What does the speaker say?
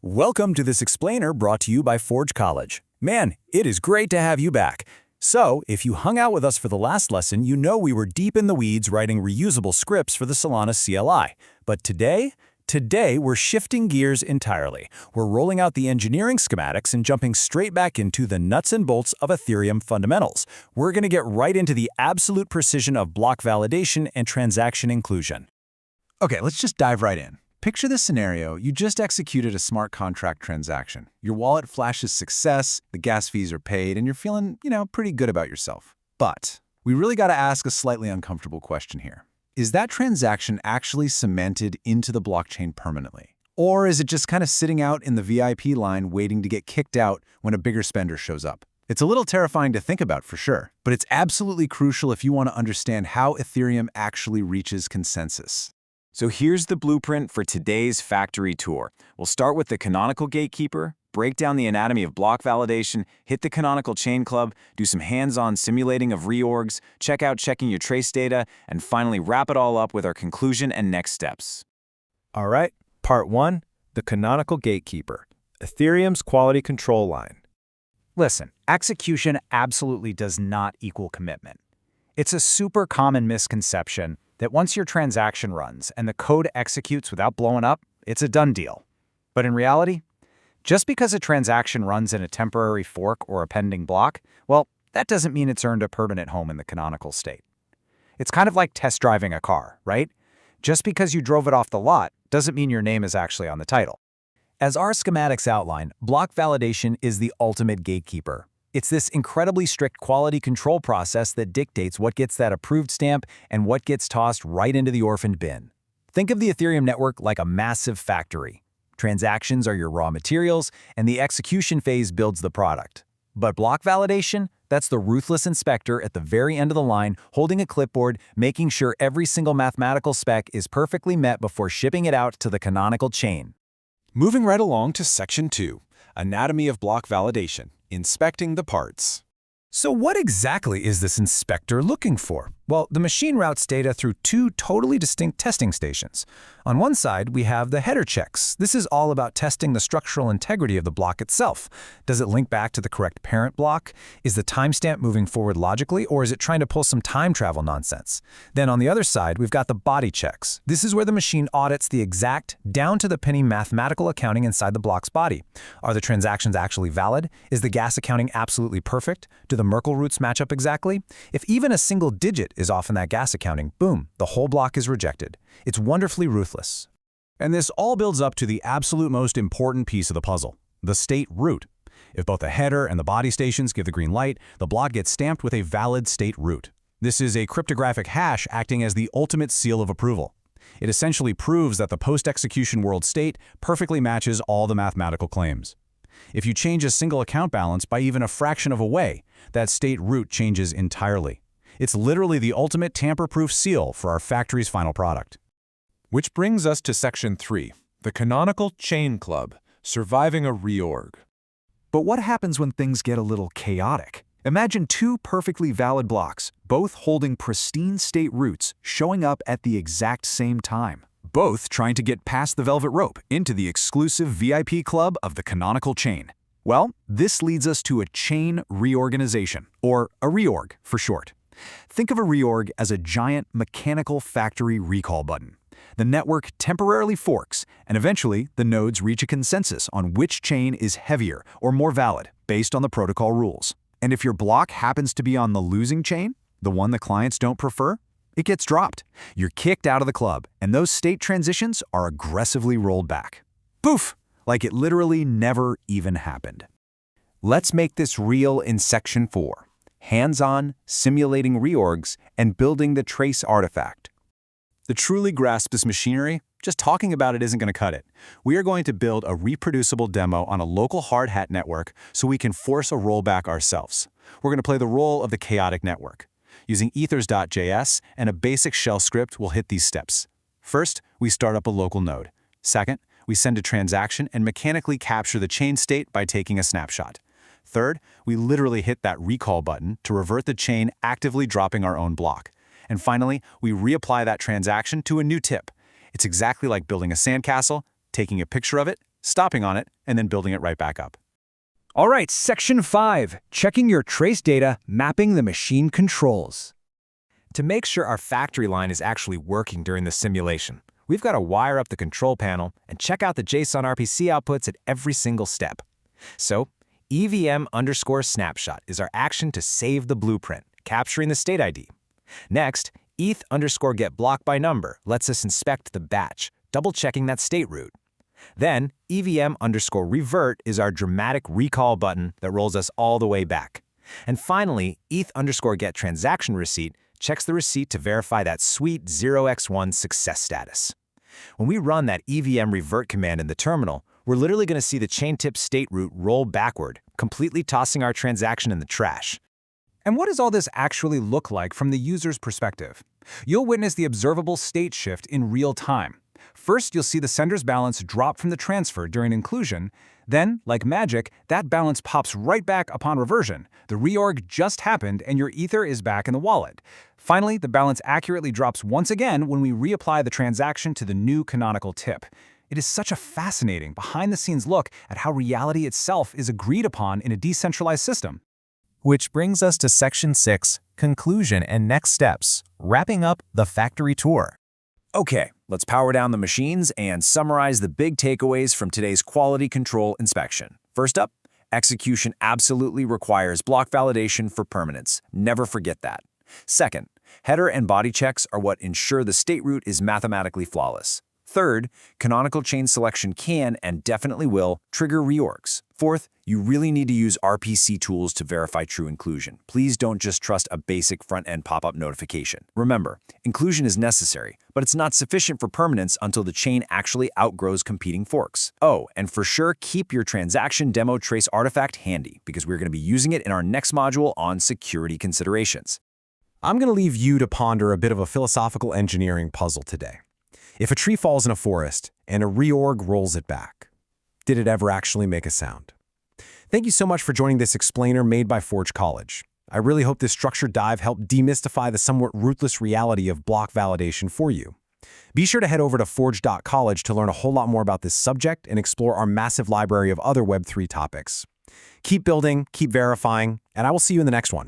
Welcome to this explainer brought to you by Forge College. Man, it is great to have you back. So, if you hung out with us for the last lesson, you know we were deep in the weeds writing reusable scripts for the Solana CLI. But today we're shifting gears entirely. We're rolling out the engineering schematics and jumping straight back into the nuts and bolts of Ethereum fundamentals. We're going to get right into the absolute precision of block validation and transaction inclusion. Okay, let's just dive right in. Picture this scenario. You just executed a smart contract transaction. Your wallet flashes success, the gas fees are paid, and you're feeling, pretty good about yourself. But we really got to ask a slightly uncomfortable question here. Is that transaction actually cemented into the blockchain permanently? Or is it just kind of sitting out in the VIP line waiting to get kicked out when a bigger spender shows up? It's a little terrifying to think about for sure, but it's absolutely crucial if you want to understand how Ethereum actually reaches consensus. So here's the blueprint for today's factory tour. We'll start with the canonical gatekeeper, break down the anatomy of block validation, hit the canonical chain club, do some hands-on simulating of reorgs, check out checking your trace data, and finally wrap it all up with our conclusion and next steps. All right, part 1, the canonical gatekeeper, Ethereum's quality control line. Listen, execution absolutely does not equal commitment. It's a super common misconception that once your transaction runs and the code executes without blowing up, it's a done deal. But in reality, just because a transaction runs in a temporary fork or a pending block, well, that doesn't mean it's earned a permanent home in the canonical state. It's kind of like test driving a car, right? Just because you drove it off the lot doesn't mean your name is actually on the title. As our schematics outline, block validation is the ultimate gatekeeper. It's this incredibly strict quality control process that dictates what gets that approved stamp and what gets tossed right into the orphaned bin. Think of the Ethereum network like a massive factory. Transactions are your raw materials, and the execution phase builds the product. But block validation, that's the ruthless inspector at the very end of the line, holding a clipboard, making sure every single mathematical spec is perfectly met before shipping it out to the canonical chain. Moving right along to Section 2, Anatomy of Block Validation, Inspecting the Parts. So what exactly is this inspector looking for? Well, the machine routes data through two totally distinct testing stations. On one side, we have the header checks. This is all about testing the structural integrity of the block itself. Does it link back to the correct parent block? Is the timestamp moving forward logically, or is it trying to pull some time travel nonsense? Then on the other side, we've got the body checks. This is where the machine audits the exact, down-to-the-penny mathematical accounting inside the block's body. Are the transactions actually valid? Is the gas accounting absolutely perfect? Do the Merkle roots match up exactly? If even a single digit is off in that gas accounting, boom, the whole block is rejected. It's wonderfully ruthless. And this all builds up to the absolute most important piece of the puzzle, the state root. If both the header and the body stations give the green light, the block gets stamped with a valid state root. This is a cryptographic hash acting as the ultimate seal of approval. It essentially proves that the post-execution world state perfectly matches all the mathematical claims. If you change a single account balance by even a fraction of a way, that state root changes entirely. It's literally the ultimate tamper-proof seal for our factory's final product. Which brings us to Section 3, the canonical chain club, surviving a reorg. But what happens when things get a little chaotic? Imagine two perfectly valid blocks, both holding pristine state roots, showing up at the exact same time. Both trying to get past the velvet rope into the exclusive VIP club of the canonical chain. Well, this leads us to a chain reorganization, or a reorg for short. Think of a reorg as a giant mechanical factory recall button. The network temporarily forks, and eventually the nodes reach a consensus on which chain is heavier or more valid based on the protocol rules. And if your block happens to be on the losing chain, the one the clients don't prefer, it gets dropped. You're kicked out of the club, and those state transitions are aggressively rolled back. Poof! Like it literally never even happened. Let's make this real in Section 4. Hands-on, simulating reorgs, and building the trace artifact. To truly grasp this machinery, just talking about it isn't going to cut it. We are going to build a reproducible demo on a local hard hat network so we can force a rollback ourselves. We're going to play the role of the chaotic network. Using ethers.js and a basic shell script, we'll hit these steps. First, we start up a local node. Second, we send a transaction and mechanically capture the chain state by taking a snapshot. Third, we literally hit that recall button to revert the chain, actively dropping our own block. And finally, we reapply that transaction to a new tip. It's exactly like building a sandcastle, taking a picture of it, stopping on it, and then building it right back up. All right, Section 5, checking your trace data, mapping the machine controls. To make sure our factory line is actually working during the simulation, we've got to wire up the control panel and check out the JSON-rpc outputs at every single step. So, EVM_snapshot is our action to save the blueprint, capturing the state ID. Next, ETH_getBlockByNumber lets us inspect the batch, double-checking that state root. Then, EVM_revert is our dramatic recall button that rolls us all the way back. And finally, ETH_getTransactionReceipt checks the receipt to verify that sweet 0x1 success status. When we run that EVM revert command in the terminal, we're literally going to see the chain tip state root roll backward, completely tossing our transaction in the trash. And what does all this actually look like from the user's perspective? You'll witness the observable state shift in real time. First, you'll see the sender's balance drop from the transfer during inclusion. Then, like magic, that balance pops right back upon reversion. The reorg just happened and your Ether is back in the wallet. Finally, the balance accurately drops once again when we reapply the transaction to the new canonical tip. It is such a fascinating, behind-the-scenes look at how reality itself is agreed upon in a decentralized system. Which brings us to Section 6, Conclusion and Next Steps, wrapping up the factory tour. Okay, let's power down the machines and summarize the big takeaways from today's quality control inspection. First up, execution absolutely requires block validation for permanence. Never forget that. Second, header and body checks are what ensure the state root is mathematically flawless. Third, canonical chain selection can and definitely will trigger reorgs. Fourth, you really need to use RPC tools to verify true inclusion. Please don't just trust a basic front-end pop-up notification. Remember, inclusion is necessary, but it's not sufficient for permanence until the chain actually outgrows competing forks. Oh, and for sure, keep your transaction demo trace artifact handy, because we're going to be using it in our next module on security considerations. I'm going to leave you to ponder a bit of a philosophical engineering puzzle today. If a tree falls in a forest and a reorg rolls it back, did it ever actually make a sound? Thank you so much for joining this explainer made by Forge College. I really hope this structured dive helped demystify the somewhat ruthless reality of block validation for you. Be sure to head over to forge.college to learn a whole lot more about this subject and explore our massive library of other Web3 topics. Keep building, keep verifying, and I will see you in the next one.